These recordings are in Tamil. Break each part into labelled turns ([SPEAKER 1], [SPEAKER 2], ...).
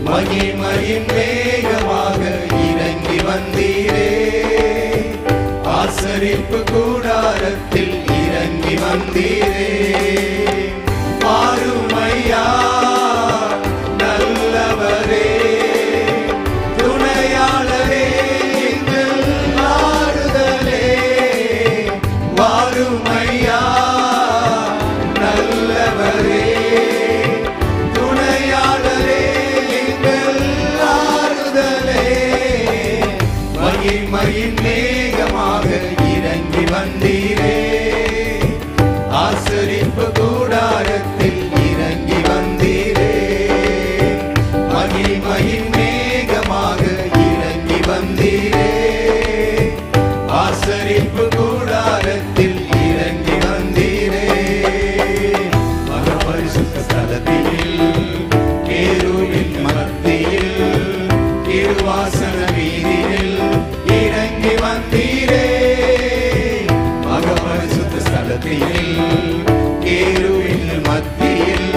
[SPEAKER 1] மகிமையின் மேகமாக இறங்கி வந்தீரே, ஆசரிப்பு கூடாரத்தில் இறங்கி வந்தீரே. மாறுமையா நல்லவரே, துணையாளரே, எங்கள் ஆறுதலே. மாறுமையா நல்லவரே, துணையாளரே, எங்கள் ஆறுதலே. மகிமையின் மேகமாக இறங்கி வந்தீரே, ஆசரிப்பு கூடாரத்தில் இறங்கி வந்தீரே. மகிமையின் மேகமாக இறங்கி வந்தீரே, ஆசரிப்பு கூடாரத்தில் இறங்கி வந்தீரே. மகபரிசுத்த ஸ்தலத்தில் கேருவின் மத்தியில் திருவாசன வீதியில் இறங்கி வந்தீரே. மகபரிசுத்த ஸ்தலத்தில் கேருவின் மத்தியில்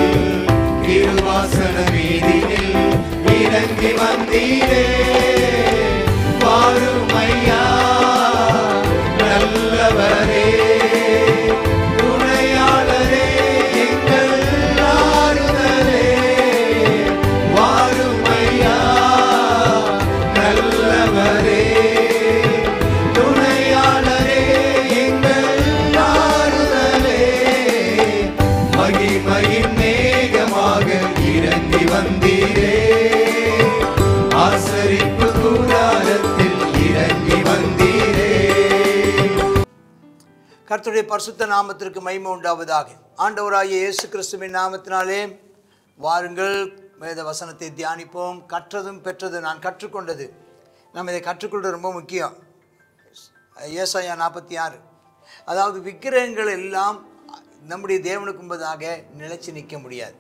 [SPEAKER 1] திருவாசன வீதியில் இறங்கி வந்தீரே. வாருமையா நல்லவரே, துணையாளரே, எங்கள் ஆறுதலே. வாருமையா நல்லவரே, துணையாளரே, எங்கள் ஆறுதலே. மகிமையின் மேகமாக இறங்கி வந்தீரே, ஆசரிப்பு கூடாரத்தில் இறங்கி வந்தீரே.
[SPEAKER 2] கர்த்தருடைய பரிசுத்த நாமத்திற்கு மகிமை உண்டாவதாக. ஆண்டவராகிய இயேசு கிறிஸ்துவின் நாமத்தினாலே வாருங்கள், வேத வசனத்தை தியானிப்போம். கற்றதும் பெற்றதும் நான் கற்றுக்கொண்டது. நம்ம இதை கற்றுக்கொள்வது ரொம்ப முக்கியம். ஏசாயா 46. அதாவது விக்கிரகங்கள் எல்லாம் நம்முடைய தேவனுக்கு முன்பதாக நிலைச்சு நிற்க முடியாது.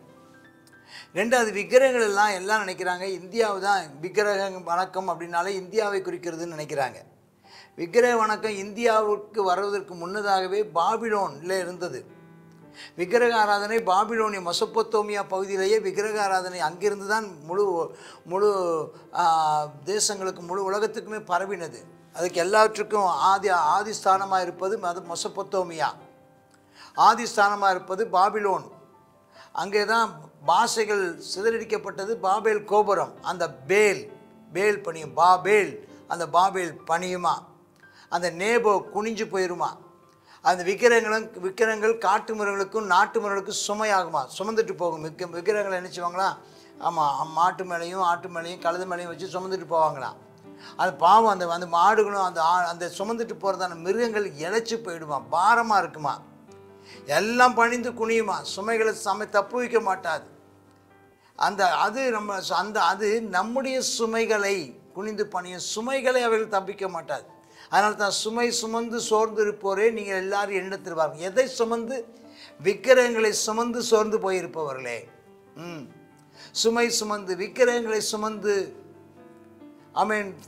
[SPEAKER 2] ரெண்டாவது, விக்கிரகங்கள் எல்லாம் நினைக்கிறாங்க இந்தியாவை தான் விக்கிரக வணக்கம் அப்படின்னாலே இந்தியாவை குறிக்கிறதுன்னு நினைக்கிறாங்க. விக்கிரக வணக்கம் இந்தியாவுக்கு வருவதற்கு முன்னதாகவே பாபிலோனில் இருந்தது. விக்கிரக ஆராதனை பாபிலோனிய மெசொப்பொத்தேமியா பகுதியிலேயே விக்கிரக ஆராதனை அங்கிருந்து தான் முழு தேசங்களுக்கு, முழு உலகத்துக்குமே பரவினது. அதுக்கு எல்லாவற்றுக்கும் ஆதிஸ்தானமாக இருப்பது மெசொப்பொத்தேமியா, ஆதிஸ்தானமாக இருப்பது பாபிலோன். அங்கே தான் பாஷைகள் சிதறடிக்கப்பட்டது. பாபேல் கோபுரம், அந்த பேல் பணியும், அந்த பாபேல் பணியுமா, அந்த நேபோ குனிஞ்சு போயிருமா. அந்த விக்கிரகங்கள் காட்டு மிருகங்களுக்கும் நாட்டு மிருகங்களுக்கும் சுமையாகுமா, சுமந்துட்டு போகும். விக்கிரகங்களை நினச்சிவாங்களா? ஆமாம், மாட்டு மேலேயும் ஆட்டு மேலேயும் கழுது மேலேயும் வச்சு சுமந்துட்டு போவாங்களாம். அது பாவம். அந்த மாடுகளும் அந்த சுமந்துட்டு போகிறதான மிருகங்கள் இழைச்சி போயிடுமா, பாரமாக இருக்குமா, எல்லாம் பணிந்து குனியுமா, சுமைகளை தப்பு வைக்க மாட்டாது. அது நம்முடைய சுமைகளை குனிந்து பணியும் சுமைகளை அவர்கள் தப்பிக்க மாட்டாது. அதனால தான் சுமை சுமந்து சோர்ந்து இருப்போரே நீங்கள் எல்லாரும் எண்ணத்திருவார்கள். எதை சுமந்து? விக்கிரகங்களை சுமந்து சோர்ந்து போயிருப்பவர்களே. சுமை சுமந்து, விக்கிரகங்களை சுமந்து,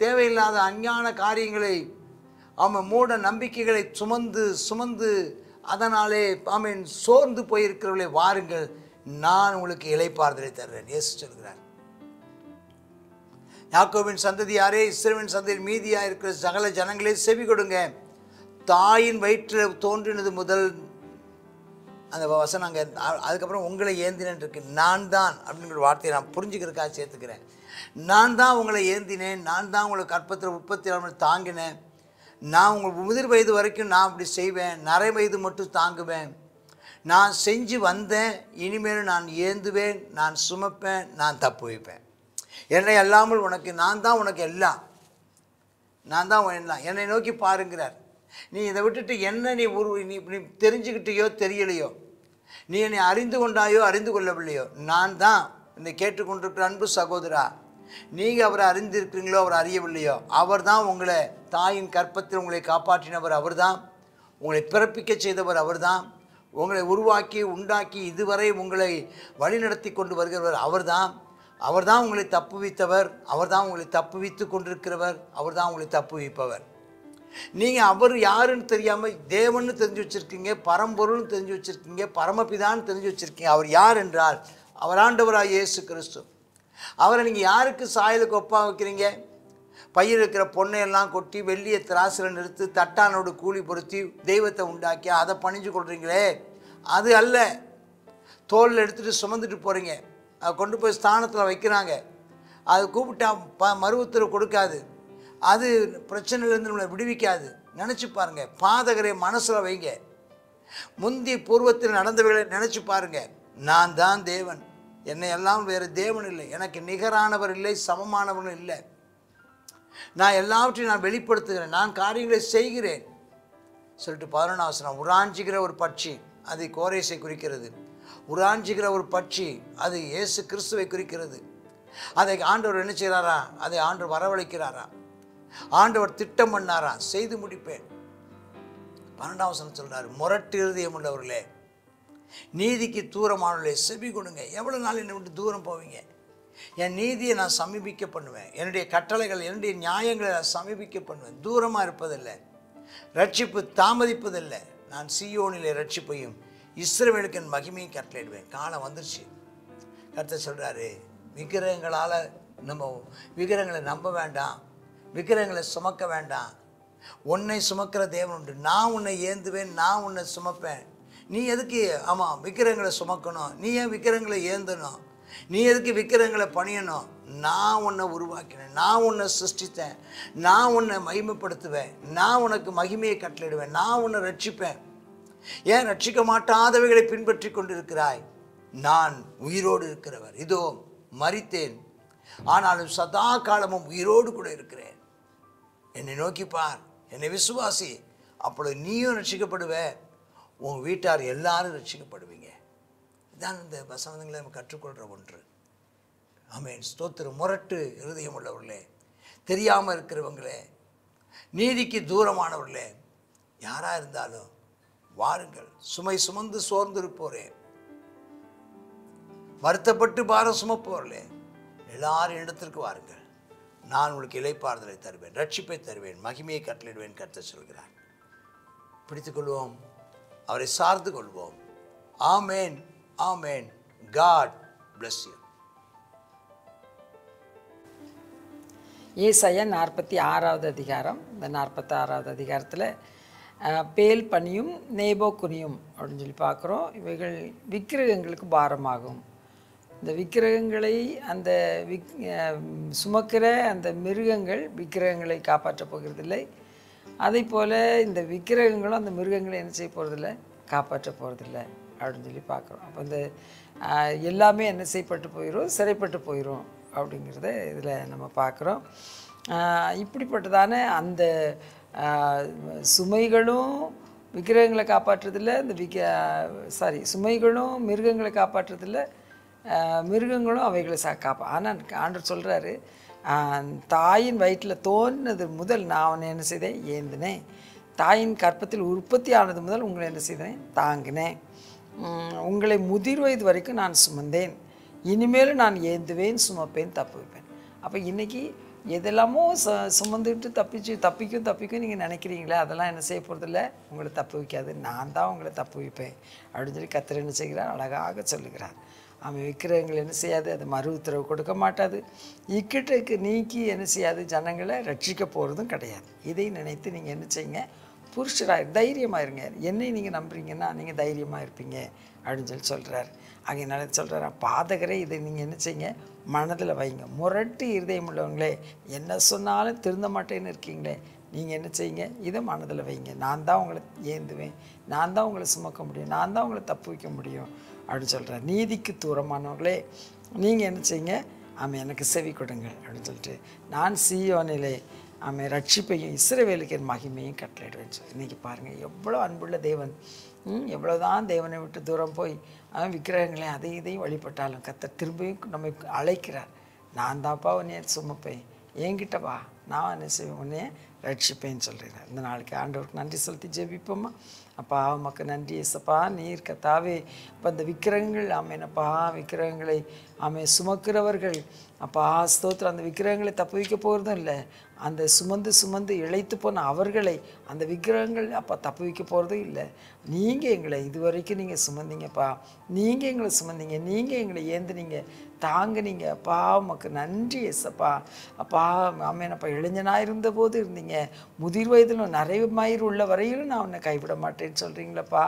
[SPEAKER 2] தேவையில்லாத அஞ்ஞான காரியங்களை, மூட நம்பிக்கைகளை சுமந்து அதனாலே சோர்ந்து போயிருக்கிறவர்களே, வாருங்கள், நான் உங்களுக்கு இளைப்பாறுதலை தருவேன். இயேசு சொல்கிறார். யாக்கோபின் சந்ததியாரே, இஸ்ரவேலின் சந்ததியில் மீதியாக இருக்கிற சகல ஜனங்களே செவி கொடுங்க. தாயின் வயிற்றில் தோன்றினது முதல், அந்த வசனம் அங்கே. அதுக்கப்புறம் உங்களை ஏந்தினேன் இருக்கு. நான் தான் அப்படிங்கிற வார்த்தையை நான் புரிஞ்சுக்கிறதுக்காக சேர்த்துக்கிறேன். நான் தான் உங்களை ஏந்தினேன், நான் தான் உங்களை கற்பத்தில் உற்பத்தி தாங்கினேன். நான் உங்கள் முதிர் வயது வரைக்கும் நான் அப்படி செய்வேன், நரை வயது மட்டும் தாங்குவேன். நான் செஞ்சு வந்தேன், இனிமேலும் நான் ஏந்துவேன், நான் சுமப்பேன், நான் தப்பு வைப்பேன். என்னை அல்லாமல் நான் தான் உனக்கு எல்லாம், நான் தான் எல்லாம். என்னை நோக்கி பாருங்கிறார். நீ இதை விட்டுட்டு என்ன நீ தெரிஞ்சுக்கிட்டியோ தெரியலையோ, நீ என்னை அறிந்து கொண்டாயோ அறிந்து கொள்ளவில்லையோ, நான் தான் இந்த கேட்டுக்கொண்டிருக்கிற அன்பு சகோதரா, நீங்கள் அவரை அறிந்திருக்கிறீங்களோ அவர் அறியவில்லையோ, அவர் தான் உங்களை தாயின் கற்பத்தில் உங்களை காப்பாற்றினவர், அவர் தான் உங்களை பிறப்பிக்க செய்தவர், அவர் தான் உங்களை உருவாக்கி உண்டாக்கி இதுவரை உங்களை வழிநடத்தி கொண்டு வருகிறவர், அவர் தான் உங்களை தப்புவித்தவர், அவர் தான் உங்களை தப்புவித்து கொண்டிருக்கிறவர், அவர் தான் உங்களை தப்புவிப்பவர். நீங்கள் அவர் யாருன்னு தெரியாமல் தேவன்னு தெரிஞ்சு வச்சுருக்கீங்க, பரம்பொருள்னு தெரிஞ்சு வச்சுருக்கீங்க, பரமபிதான்னு தெரிஞ்சு வச்சுருக்கீங்க. அவர் யார் என்றால் அவர் ஆண்டவராக இயேசு கிறிஸ்து. அவரை நீங்கள் யாருக்கு சாயலுக்கு ஒப்பாக வைக்கிறீங்க? பையில் இருக்கிற பொண்ணையெல்லாம் கொட்டி வெள்ளியை திராசில் நிறுத்து தட்டானோடு கூலி பொருத்தி தெய்வத்தை உண்டாக்கி அதை பணிஞ்சு கொள்றீங்களே, அது அல்ல. தோளில் எடுத்துகிட்டு சுமந்துட்டு போகிறீங்க, அதை கொண்டு போய் ஸ்தானத்தில் வைக்கிறாங்க. அது கூப்பிட்டா மறு உத்தரவு கொடுக்காது, அது பிரச்சனையிலேருந்து நம்மளை விடுவிக்காது. நினச்சி பாருங்கள். பாதகரை மனசில் வைங்க. முந்தி பூர்வத்தில் நடந்தவர்களை நினச்சி பாருங்கள். நான் தான் தேவன், என்னை எல்லாம் வேறு தேவன் இல்லை, எனக்கு நிகரானவர் இல்லை, சமமானவர்கள் இல்லை. நான் எல்லாவற்றையும் நான் வெளிப்படுத்துகிறேன், நான் காரியங்களை செய்கிறேன் சொல்லிட்டு 11ஆம் வசனம். உராஞ்சுகிற ஒரு பட்சி, அது கோரேசை குறிக்கிறது. உராஞ்சுகிற ஒரு பட்சி, அது இயேசு கிறிஸ்துவை குறிக்கிறது. அதை ஆண்டவர் என்ன செய்கிறாரா? அதை ஆண்டவர் வரவழைக்கிறாரா? ஆண்டவர் திட்டம் பண்ணாரா? செய்து முடிப்பேன். 12ஆம் வசனம் சொல்றாரு, முரட்டு இருதயம் உள்ளவர்களே, நீதிக்கு தூரமானவர்களே செவி கொடுங்க. எவ்வளோ நாள் என்னை விட்டு தூரம் போவீங்க? என் நீதியை நான் சமீபிக்க பண்ணுவேன், என்னுடைய கட்டளைகள் என்னுடைய நியாயங்களை நான் சமீபிக்க பண்ணுவேன். தூரமாக இருப்பதில்லை, ரட்சிப்பு தாமதிப்பதில்லை. நான் சீயோனிலே ரட்சிப்பையும் இஸ்ரவேலுக்கு என் மகிமையும் கட்டளையிடுவேன். காலம் வந்துருச்சு. கர்த்தர் சொல்கிறாரு, விக்கிரகங்களால் நம்ம விக்கிரகங்களை நம்ப வேண்டாம், விக்கிரகங்களை சுமக்க வேண்டாம். உன்னை சுமக்கிற தேவன் உண்டு. நான் உன்னை ஏந்துவேன், நான் உன்னை சுமப்பேன். நீ எதுக்கு விக்கிரகங்களை சுமக்கணும்? நீ ஏன் விக்கிரகங்களை ஏந்தணும்? நீ எதுக்கு விக்கிரகங்களை பணியணும்? நான் உன்னை உருவாக்கினேன், நான் உன்னை சிருஷ்டித்தேன், நான் உன்னை மகிமைப்படுத்துவேன், நான் உனக்கு மகிமையை கட்டளையிடுவேன், நான் உன்னை ரட்சிப்பேன். ஏன் ரட்சிக்க மாட்டாதவைகளை பின்பற்றி கொண்டிருக்கிறாய்? நான் உயிரோடு இருக்கிறவர், இதோ மரித்தேன், ஆனாலும் சதா காலமும் உயிரோடு கூட இருக்கிறேன். என்னை நோக்கி பார், என்னை விசுவாசி, அப்பொழுது நீயும் ரட்சிக்கப்படுவ, உன் வீட்டார் எல்லாரும் ரட்சிக்கப்படுவீங்க. இதான் இந்த வசனங்களை நம்ம கற்றுக்கொள்கிற ஒன்று. ஆமென், ஸ்தோத்திரம். முரட்டு இருதயம் உள்ளவர்களே, தெரியாமல் இருக்கிறவங்களே, நீதிக்கு தூரமானவர்களே, யாராக இருந்தாலும் வாருங்கள். சுமை சுமந்து சோர்ந்திருப்போரே, வருத்தப்பட்டு பாரம் சுமப்போர்களே, எல்லாரும் இடத்திற்கு வாருங்கள். நான் உங்களுக்கு இளைப்பாறுதலை தருவேன், ரட்சிப்பை தருவேன், மகிமையை கட்டளையிடுவேன். கர்த்தர் சொல்கிறார். பிடித்துக்கொள்வோம், அவரை சார்ந்து கொள்வோம். ஆமேன், ஆமேன். God bless you.
[SPEAKER 3] ஏசாயா 46வது அதிகாரம். இந்த 46வது அதிகாரத்தில் பேல் பனியும் நேபோ குனியும் அப்படின்னு சொல்லி பார்க்குறோம். இவைகள் விக்கிரகங்களுக்கு பாரமாகும். இந்த விக்கிரகங்களை அந்த சுமக்கிற அந்த மிருகங்கள் விக்கிரகங்களை காப்பாற்றப் போகிறதில்லை. அதே போல் இந்த விக்கிரகங்களும் அந்த மிருகங்களை என்ன செய்ய போகிறதில்ல, காப்பாற்ற போகிறதில்லை அப்படின்னு சொல்லி பார்க்குறோம். அப்போ இந்த எல்லாமே என்ன செய்யப்பட்டு போயிடும், சிறைப்பட்டு போயிடும் அப்படிங்கிறத இதில் நம்ம பார்க்குறோம். இப்படிப்பட்டதான அந்த சுமைகளும் விக்கிரகங்களை காப்பாற்றுறதில்லை, இந்த சுமைகளும் மிருகங்களை காப்பாற்றுறதில்லை, மிருகங்களும் அவைகளை ஆனால் ஆண்டவர் சொல்கிறாரு, தாயின் வயிற்றில் தோன்றினது முதல் நான் அவனை என்ன செய்தேன், ஏந்தினேன். தாயின் கற்பத்தில் உற்பத்தி ஆனது முதல் உங்களை என்ன செய்தேன், தாங்கினேன். உங்களை முதிர் வயது வரைக்கும் நான் சுமந்தேன், இனிமேலும் நான் ஏந்துவேன், சுமப்பேன், தப்புவிப்பேன். அப்போ இன்றைக்கி எதெல்லாமோ சுமந்துட்டு தப்பிக்கும் நீங்கள் நினைக்கிறீங்களே, அதெல்லாம் என்ன செய்ய போகிறதில்ல, உங்களை தப்பு வைக்காது. நான் தான் உங்களை தப்பு வைப்பேன் அப்படின்னு சொல்லி கர்த்தர் என்ன செய்கிறார், அழகாக சொல்லுகிறார். அவன் விக்கிரகங்கள் என்ன செய்யாது, அது மறு உத்தரவு கொடுக்க மாட்டாது. இக்கிட்டுக்கு நீக்கி என்ன செய்யாது, ஜனங்களை ரட்சிக்க போகிறதும் கிடையாது. இதை நினைத்து நீங்கள் என்ன செய்யுங்க, புருஷராக தைரியமாக இருங்க. என்னை நீங்கள் நம்புறீங்கன்னா நீங்கள் தைரியமாக இருப்பீங்க அப்படின்னு சொல்லி சொல்கிறார். அதனால சொல்கிறார், பாதகரை இதை நீங்கள் என்ன செய்யுங்க, மனதில் வைங்க. முரட்டு இருதயம் உள்ளவங்களே, என்ன சொன்னாலும் திருந்த மாட்டேன்னு இருக்கீங்களே, நீங்கள் என்ன செய்யுங்க, இதை மனதில் வைங்க. நான் தான் உங்களை ஏந்துவேன், நான் தான் உங்களை சுமக்க முடியும், நான் தான் உங்களை தப்பு வைக்க முடியும் அப்படின்னு சொல்கிறார். நீதிக்கு தூரமானவங்களே, நீங்கள் என்ன செய்யுங்க, எனக்கு செவி கொடுங்கள் அப்படின்னு சொல்லிட்டு, நான் சீயோனிலே ரட்சிப்பையும் இஸ்ரவேலுக்கு என் மகிமையும் கட்டளையிடுவேன். இன்றைக்கி பாருங்கள், எவ்வளோ அன்புள்ள தேவன். எவ்வளோதான் தேவனை விட்டு தூரம் போய் விக்கிரகங்களே அதை இதையும் வழிபட்டாலும் கர்த்தர் திரும்பியும் நம்மை அழைக்கிறார். நான் தான்ப்பா உன்னைய சுமப்பேன், என்கிட்ட வா, நான் என்ன செய்வேன், உன்னைய ரட்சிப்பேன்னு சொல்கிறேன். இந்த நாளைக்கு ஆண்டவருக்கு நன்றி செலுத்தி ஜெபிப்போம்மா. அப்பா உமக்கு நன்றி ஏசப்பா, நீர் கர்த்தாவே. அப்போ அந்த விக்கிரகங்கள் என்னப்பா, விக்கிரகங்களை சுமக்கிறவர்கள் அப்பா ஸ்தோத்திரம். அந்த விக்கிரகங்களை தப்பு வைக்க போகிறதும் இல்லை, அந்த சுமந்து சுமந்து இழைத்து போன அவர்களை அந்த விக்கிரகங்கள் அப்பா தப்பு வைக்க போகிறதும் இல்லை. நீங்கள் எங்களை இதுவரைக்கும் நீங்கள் சுமந்தீங்கப்பா, நீங்கள் எங்களை சுமந்தீங்க, நீங்கள் எங்களை ஏந்துனீங்க, தாங்குனீங்க. அப்பா உமக்கு நன்றி ஏசப்பா. அப்பா ஆமேனப்பா, இளைஞனாக இருந்தபோது இருந்தீங்க, முதிர் வயதிலும் நிறைய உள்ள வரையிலும் நான் உன்னை கைவிட மாட்டேன்னு சொல்கிறீங்களப்பா.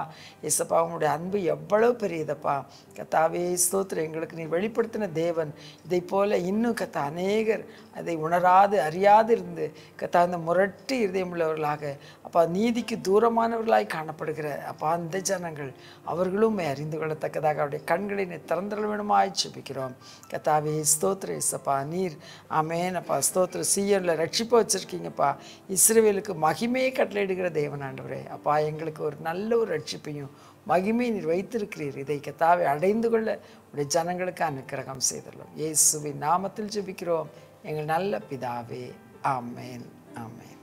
[SPEAKER 3] ஏசப்பா உங்களுடைய அன்பு எவ்வளோ பெரியதப்பா. கத்தாவே ஸ்தோத்திரம். எங்களுக்கு நீ வெளிப்படுத்தின தேவன். இதை போல் இன்னும் கத்தா அநேகர் அதை உணராது அறியாது இருந்து கத்தா அந்த முரட்டு இதயம் உள்ளவர்களாக அப்பா நீதிக்கு தூரமானவர்களாய் காணப்படுகிற அப்பா அந்த ஜனங்கள் அவர்களும் அறிந்து கொள்ளத்தக்கதாக அவருடைய கண்களை நீ திறந்துள்ள வேணுமாய் ஜெபிக்கிறோம். கத்தாவே ஸ்தோத்திர ஏசப்பா. நீர் ஆமேன் அப்பா ஸ்தோத்திர. சீயோனில் ரட்சிப்பை வச்சுருக்கீங்கப்பா. இஸ்ரவேலுக்கு மகிமையை கட்டளையிடுகிற தேவனாண்டவரே அப்பா, எங்களுக்கு ஒரு நல்ல ஒரு ரட்சிப்பையும் மகிமையை நீர் வைத்திருக்கிறீர். இதை கத்தாவை அடைந்து கொள்ள உடைய ஜனங்களுக்கு அனுக்கிரகம் செய்துள்ளோம். இயேசுவின் நாமத்தில் ஜெபிக்கிறோம் எங்கள் நல்ல பிதாவே. ஆமேன் ஆமேன்.